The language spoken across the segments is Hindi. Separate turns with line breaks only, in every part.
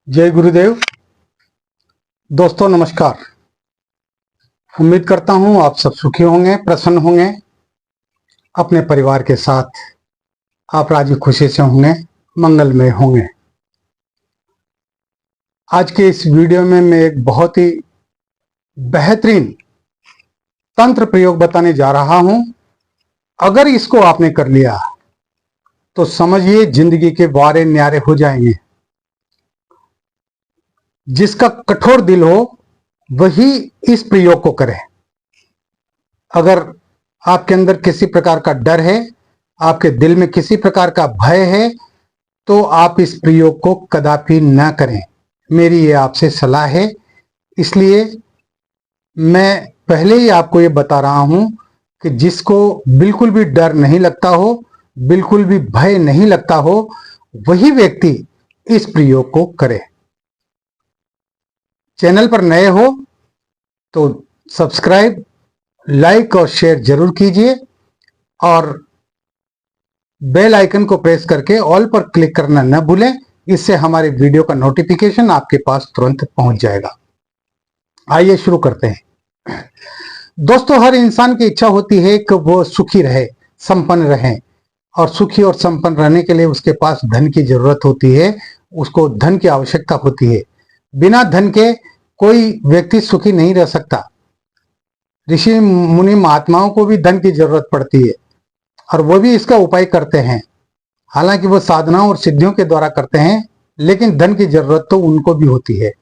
जय गुरुदेव। दोस्तों नमस्कार। उम्मीद करता हूं आप सब सुखी होंगे, प्रसन्न होंगे, अपने परिवार के साथ आप राजी खुशी से होंगे, मंगलमय होंगे। आज के इस वीडियो में मैं एक बहुत ही बेहतरीन तंत्र प्रयोग बताने जा रहा हूं। अगर इसको आपने कर लिया तो समझिए जिंदगी के वारे न्यारे हो जाएंगे। जिसका कठोर दिल हो वही इस प्रयोग को करे। अगर आपके अंदर किसी प्रकार का डर है, आपके दिल में किसी प्रकार का भय है, तो आप इस प्रयोग को कदापि ना करें। मेरी ये आपसे सलाह है। इसलिए मैं पहले ही आपको ये बता रहा हूं कि जिसको बिल्कुल भी डर नहीं लगता हो, बिल्कुल भी भय नहीं लगता हो, वही व्यक्ति इस प्रयोग को करे। चैनल पर नए हो तो सब्सक्राइब, लाइक और शेयर जरूर कीजिए और बेल आइकन को प्रेस करके ऑल पर क्लिक करना न भूलें। इससे हमारे वीडियो का नोटिफिकेशन आपके पास तुरंत पहुंच जाएगा। आइए शुरू करते हैं। दोस्तों, हर इंसान की इच्छा होती है कि वो सुखी रहे, संपन्न रहे। और सुखी और संपन्न रहने के लिए उसके पास धन की जरूरत होती है, उसको धन की आवश्यकता होती है। बिना धन के कोई व्यक्ति सुखी नहीं रह सकता। ऋषि मुनि महात्माओं को भी धन की जरूरत पड़ती है और वो भी इसका उपाय करते हैं। हालांकि वो साधनाओं और सिद्धियों के द्वारा करते हैं, लेकिन धन की जरूरत तो उनको भी होती है।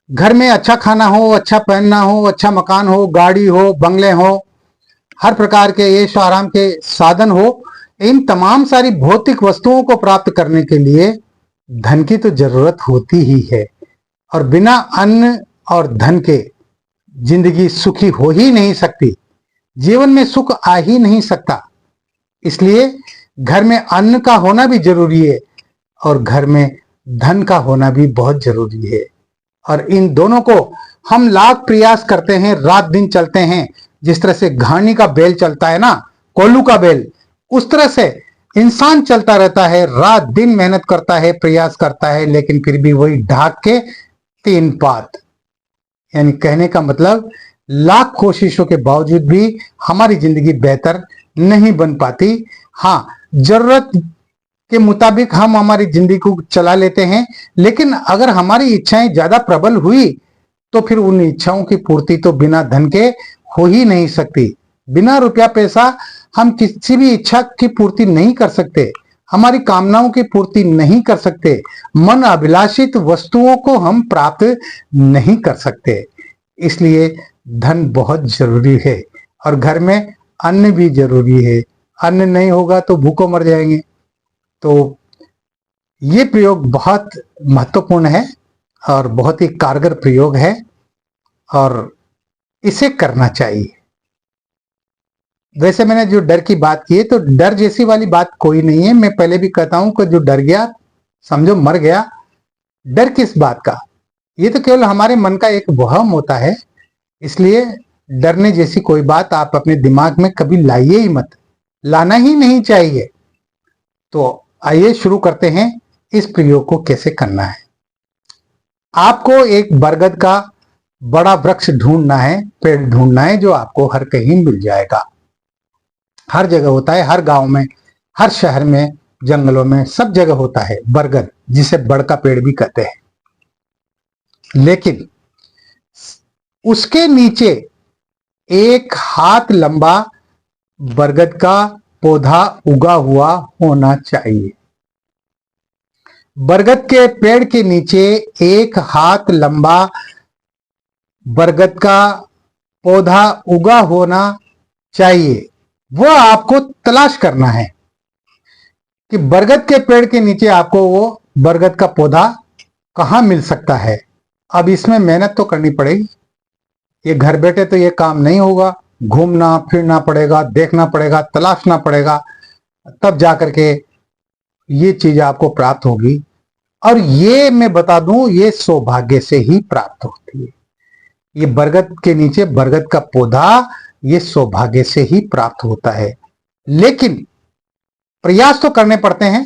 घर में अच्छा खाना हो, अच्छा पहनना हो, अच्छा मकान हो, गाड़ी हो, बंगले हो, हर प्रकार के ऐश आराम के साधन हो, इन तमाम सारी भौतिक वस्तुओं को प्राप्त करने के लिए धन की तो जरूरत होती ही है। और बिना अन्न और धन के जिंदगी सुखी हो ही नहीं सकती, जीवन में सुख आ ही नहीं सकता। इसलिए घर में अन्न का होना भी जरूरी है और घर में धन का होना भी बहुत जरूरी है। और इन दोनों को हम लाख प्रयास करते हैं, रात दिन चलते हैं। जिस तरह से घानी का बेल चलता है ना, कोल्लू का बेल, उस तरह से इंसान चलता रहता है, रात दिन मेहनत करता है, प्रयास करता है, लेकिन फिर भी वही ढाक के तीन पात। यानी कहने का मतलब लाख कोशिशों के बावजूद भी हमारी जिंदगी बेहतर नहीं बन पाती। हाँ, जरूरत के मुताबिक हम हमारी जिंदगी को चला लेते हैं, लेकिन अगर हमारी इच्छाएं ज्यादा प्रबल हुई तो फिर उन इच्छाओं की पूर्ति तो बिना धन के हो ही नहीं सकती। बिना रुपया पैसा हम किसी भी इच्छा की पूर्ति नहीं कर सकते, हमारी कामनाओं की पूर्ति नहीं कर सकते, मन अभिलाषित वस्तुओं को हम प्राप्त नहीं कर सकते। इसलिए धन बहुत जरूरी है और घर में अन्न भी जरूरी है। अन्न नहीं होगा तो भूखों मर जाएंगे। तो ये प्रयोग बहुत महत्वपूर्ण है और बहुत ही कारगर प्रयोग है और इसे करना चाहिए। वैसे मैंने जो डर की बात की है, तो डर जैसी वाली बात कोई नहीं है। मैं पहले भी कहता हूं कि जो डर गया समझो मर गया। डर किस बात का? ये तो केवल हमारे मन का एक वहम होता है। इसलिए डरने जैसी कोई बात आप अपने दिमाग में कभी लाइए ही मत, लाना ही नहीं चाहिए। तो आइए शुरू करते हैं इस प्रयोग को कैसे करना है। आपको एक बरगद का बड़ा वृक्ष ढूंढना है, पेड़ ढूंढना है, जो आपको हर कहीं मिल जाएगा। हर जगह होता है, हर गांव में, हर शहर में, जंगलों में, सब जगह होता है बरगद, जिसे बड़ का पेड़ भी कहते हैं। लेकिन उसके नीचे एक हाथ लंबा बरगद का पौधा उगा हुआ होना चाहिए। बरगद के पेड़ के नीचे एक हाथ लंबा बरगद का पौधा उगा होना चाहिए। वो आपको तलाश करना है कि बरगद के पेड़ के नीचे आपको वो बरगद का पौधा कहाँ मिल सकता है। अब इसमें मेहनत तो करनी पड़ेगी। ये घर बैठे तो ये काम नहीं होगा। घूमना फिरना पड़ेगा, देखना पड़ेगा, तलाशना पड़ेगा, तब जाकर के ये चीज आपको प्राप्त होगी। और ये मैं बता दूं, ये सौभाग्य से ही प्राप्त होती है। ये बरगद के नीचे बरगद का पौधा, ये सौभाग्य से ही प्राप्त होता है। लेकिन प्रयास तो करने पड़ते हैं।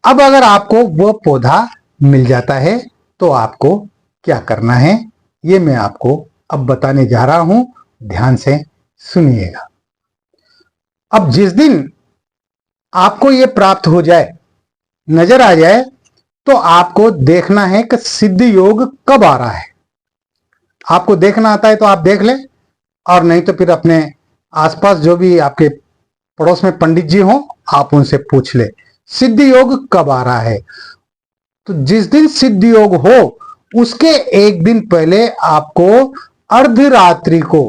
अब अगर आपको वो पौधा मिल जाता है। तो आपको क्या करना है ये मैं आपको अब बताने जा रहा हूं, ध्यान से सुनिएगा। अब जिस दिन आपको ये प्राप्त हो जाए, नजर आ जाए, तो आपको देखना है कि सिद्ध योग कब आ रहा है। आपको देखना आता है तो आप देख ले, और नहीं तो फिर अपने आसपास जो भी आपके पड़ोस में पंडित जी हो, आप उनसे पूछ ले सिद्ध योग कब आ रहा है। तो जिस दिन सिद्ध योग हो उसके एक दिन पहले आपको अर्धरात्रि को,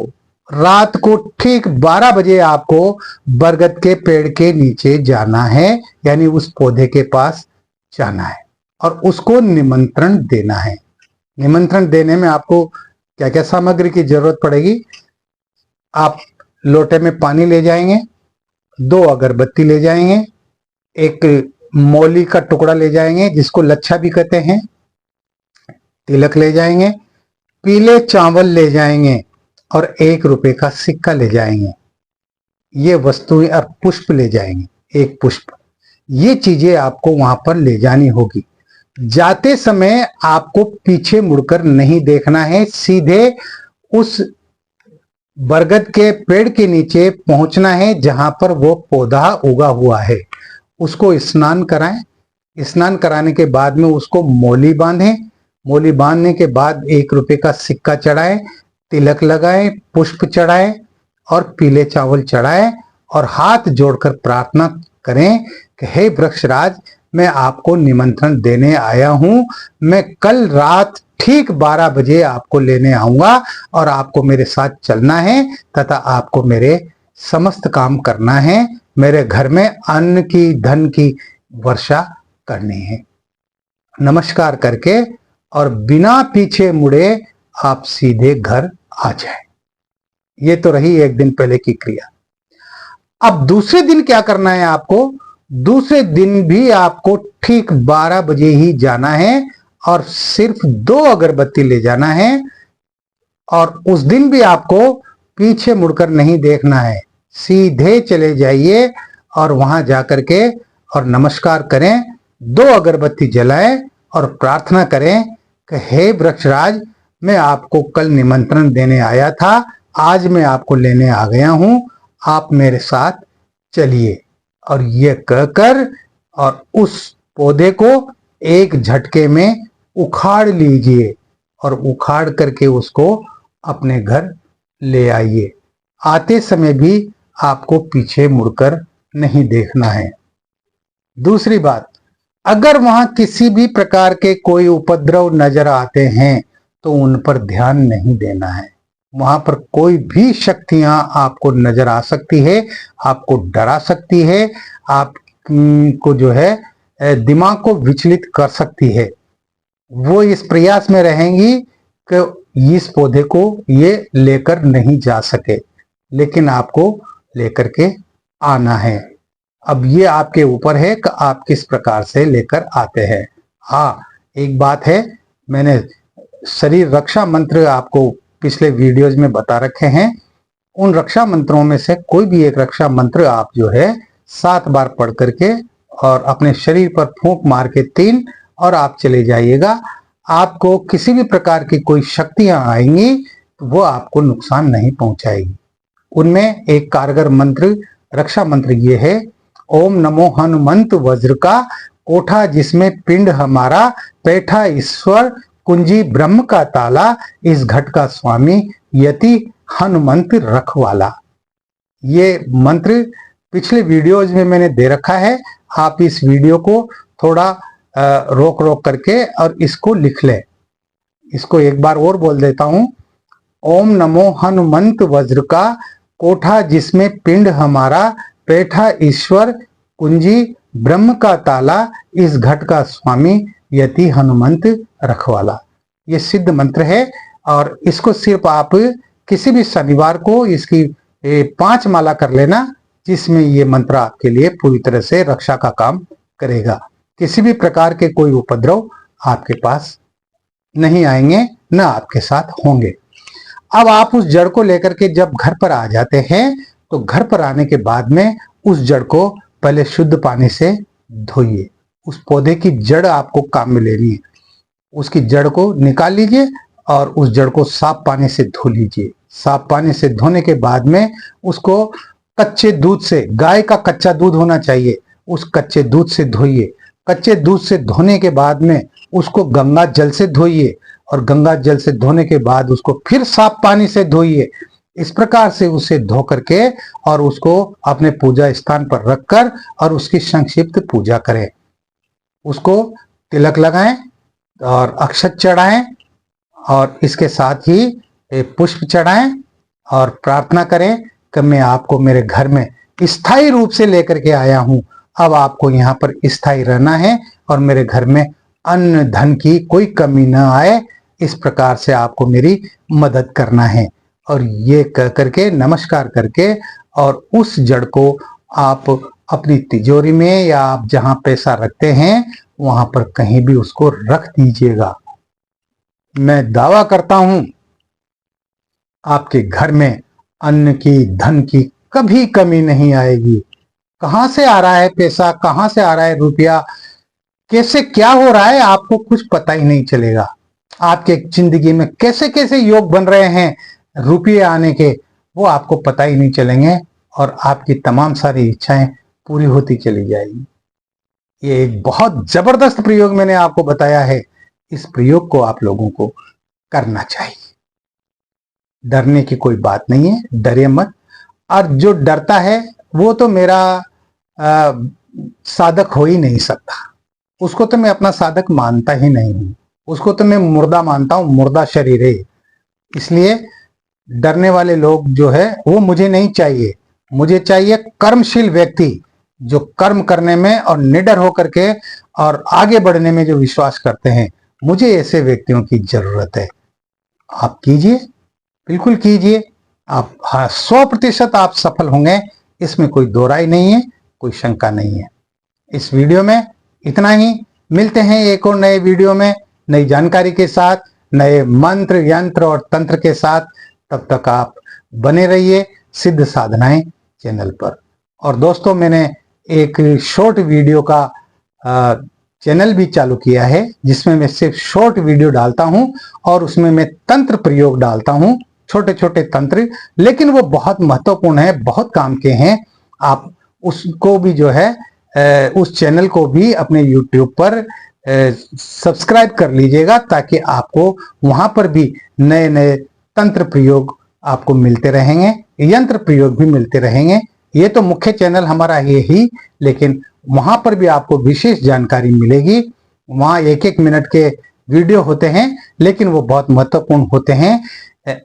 रात को ठीक 12 बजे आपको बरगद के पेड़ के नीचे जाना है, यानी उस पौधे के पास जाना है और उसको निमंत्रण देना है। निमंत्रण देने में आपको क्या क्या सामग्री की जरूरत पड़ेगी? आप लोटे में पानी ले जाएंगे, 2 अगरबत्ती ले जाएंगे, एक मौली का टुकड़ा ले जाएंगे जिसको लच्छा भी कहते हैं, तिलक ले जाएंगे, पीले चावल ले जाएंगे और 1 रुपए का सिक्का ले जाएंगे। ये वस्तुएं और पुष्प ले जाएंगे, 1 पुष्प। ये चीजें आपको वहां पर ले जानी होगी। जाते समय आपको पीछे मुड़कर नहीं देखना है, सीधे उस बरगद के पेड़ के नीचे पहुंचना है जहां पर वो पौधा उगा हुआ है। उसको स्नान कराएं, स्नान कराने के बाद में उसको मौली बांधें, मौली बांधने के बाद 1 रुपए का सिक्का चढ़ाएं, तिलक लगाएं, पुष्प चढ़ाएं और पीले चावल चढ़ाएं और हाथ जोड़कर प्रार्थना करें कि हे वृक्षराज, मैं आपको निमंत्रण देने आया हूं। मैं कल रात ठीक 12 बजे आपको लेने आऊंगा और आपको मेरे साथ चलना है तथा आपको मेरे समस्त काम करना है। मेरे घर में अन्न की, धन की वर्षा करनी है। नमस्कार करके और बिना पीछे मुड़े आप सीधे घर आ जाए। ये तो रही एक दिन पहले की क्रिया। अब दूसरे दिन क्या करना है आपको? दूसरे दिन भी आपको ठीक 12 बजे ही जाना है और सिर्फ 2 अगरबत्ती ले जाना है और उस दिन भी आपको पीछे मुड़कर नहीं देखना है। सीधे चले जाइए और वहां जाकर के और नमस्कार करें, 2 अगरबत्ती जलाएं और प्रार्थना करें कि हे वृक्षराज, मैं आपको कल निमंत्रण देने आया था, आज मैं आपको लेने आ गया हूं, आप मेरे साथ चलिए। और ये कहकर और उस पौधे को एक झटके में उखाड़ लीजिए और उखाड़ करके उसको अपने घर ले आइए। आते समय भी आपको पीछे मुड़कर नहीं देखना है। दूसरी बात, अगर वहां किसी भी प्रकार के कोई उपद्रव नजर आते हैं तो उन पर ध्यान नहीं देना है। वहां पर कोई भी शक्तियां आपको नजर आ सकती है, आपको डरा सकती है, आपको जो है दिमाग को विचलित कर सकती है। वो इस प्रयास में रहेंगी कि इस पौधे को ये लेकर नहीं जा सके, लेकिन आपको लेकर के आना है। अब ये आपके ऊपर है कि आप किस प्रकार से लेकर आते हैं। हाँ, एक बात है, मैंने शरीर रक्षा मंत्र आपको पिछले वीडियोज में बता रखे हैं। उन रक्षा मंत्रों में से कोई भी एक रक्षा मंत्र आप जो है 7 बार पढ़ करके और अपने शरीर पर फूंक मार के 3 और आप चले जाइएगा। आपको किसी भी प्रकार की कोई शक्तियां आएंगी तो वो आपको नुकसान नहीं पहुंचाएगी। उनमें एक कारगर मंत्र, रक्षा मंत्र ये है, ओम नमो हनुमंत वज्र का, कोठा जिसमें पिंड हमारा, बैठा ईश्वर, कुंजी ब्रह्म का ताला, इस घट का स्वामी, यति हनुमंत रखवाला। ये मंत्र पिछले वीडियोज में मैंने दे रखा है। आप इस वीडियो को थोड़ा रोक रोक करके और इसको लिख लें। इसको एक बार और बोल देता हूं, ओम नमो हनुमंत वज्र का, कोठा जिसमें पिंड हमारा, बैठा ईश्वर, कुंजी ब्रह्म का ताला, इस घट का स्वामी, यति हनुमंत रखवाला। ये सिद्ध मंत्र है और इसको सिर्फ आप किसी भी शनिवार को इसकी 5 माला कर लेना, जिसमें ये मंत्र आपके लिए पूरी तरह से रक्षा का काम करेगा। किसी भी प्रकार के कोई उपद्रव आपके पास नहीं आएंगे, न आपके साथ होंगे। अब आप उस जड़ को लेकर के जब घर पर आ जाते हैं तो घर पर आने के बाद में उस जड़ को पहले शुद्ध पानी से धोइए। उस पौधे की जड़ आपको काम में लेनी है। उसकी जड़ को निकाल लीजिए और उस जड़ को साफ पानी से धो लीजिए। साफ पानी से धोने के बाद में उसको कच्चे दूध से, गाय का कच्चा दूध होना चाहिए, उस कच्चे दूध से धोइए। कच्चे दूध से धोने के बाद में उसको गंगा जल से धोइए और गंगा जल से धोने के बाद उसको फिर साफ पानी से धोइए। इस प्रकार से उसे धो करके और उसको अपने पूजा स्थान पर रखकर और उसकी संक्षिप्त पूजा करें। उसको तिलक लगाएं और अक्षत चढ़ाएं और इसके साथ ही पुष्प चढ़ाएं और प्रार्थना करें कि मैं आपको मेरे घर में स्थायी रूप से लेकर के आया हूं। अब आपको यहाँ पर स्थायी रहना है और मेरे घर में अन्न धन की कोई कमी न आए, इस प्रकार से आपको मेरी मदद करना है। और ये कह करके, नमस्कार करके, और उस जड़ को आप अपनी तिजोरी में या आप जहां पैसा रखते हैं वहां पर कहीं भी उसको रख दीजिएगा। मैं दावा करता हूं आपके घर में अन्न की, धन की कभी कमी नहीं आएगी। कहां से आ रहा है पैसा, कहां से आ रहा है रुपया, कैसे क्या हो रहा है, आपको कुछ पता ही नहीं चलेगा। आपके जिंदगी में कैसे कैसे योग बन रहे हैं रुपये आने के, वो आपको पता ही नहीं चलेंगे और आपकी तमाम सारी इच्छाएं पूरी होती चली जाएगी। ये एक बहुत जबरदस्त प्रयोग मैंने आपको बताया है। इस प्रयोग को आप लोगों को करना चाहिए। डरने की कोई बात नहीं है, डरे मत। और जो डरता है वो तो मेरा साधक हो ही नहीं सकता। उसको तो मैं अपना साधक मानता ही नहीं हूं। उसको तो मैं मुर्दा मानता हूं, मुर्दा शरीर है। इसलिए डरने वाले लोग जो है वो मुझे नहीं चाहिए। मुझे चाहिए कर्मशील व्यक्ति जो कर्म करने में और निडर होकर के और आगे बढ़ने में जो विश्वास करते हैं। मुझे ऐसे व्यक्तियों की जरूरत है। आप कीजिए, बिल्कुल कीजिए। आप 100% आप सफल होंगे, इसमें कोई दो राय नहीं है, कोई शंका नहीं है। इस वीडियो में इतना ही। मिलते हैं एक और नए वीडियो में नई जानकारी के साथ, नए मंत्र, यंत्र और तंत्र के साथ। तब तक आप बने रहिए सिद्ध साधनाएं चैनल पर। और दोस्तों, मैंने एक शॉर्ट वीडियो का चैनल भी चालू किया है जिसमें मैं सिर्फ शॉर्ट वीडियो डालता हूं और उसमें मैं तंत्र प्रयोग डालता हूं, छोटे छोटे तंत्र, लेकिन वो बहुत महत्वपूर्ण है, बहुत काम के हैं। आप उसको भी जो है उस चैनल को भी अपने YouTube पर सब्सक्राइब कर लीजिएगा ताकि आपको वहां पर भी नए नए तंत्र प्रयोग आपको मिलते रहेंगे, यंत्र प्रयोग भी मिलते रहेंगे। ये तो मुख्य चैनल हमारा है ही, लेकिन वहां पर भी आपको विशेष जानकारी मिलेगी। वहां 1-1 मिनट के वीडियो होते हैं, लेकिन वो बहुत महत्वपूर्ण होते हैं।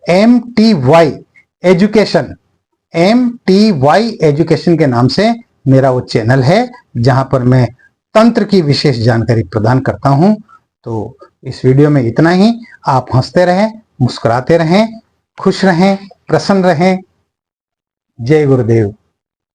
MTY एजुकेशन, MTY एजुकेशन के नाम से मेरा वो चैनल है जहां पर मैं तंत्र की विशेष जानकारी प्रदान करता हूं। तो इस वीडियो में इतना ही। आप हंसते रहें, मुस्कुराते रहें, खुश रहें, प्रसन्न रहें। जय गुरुदेव।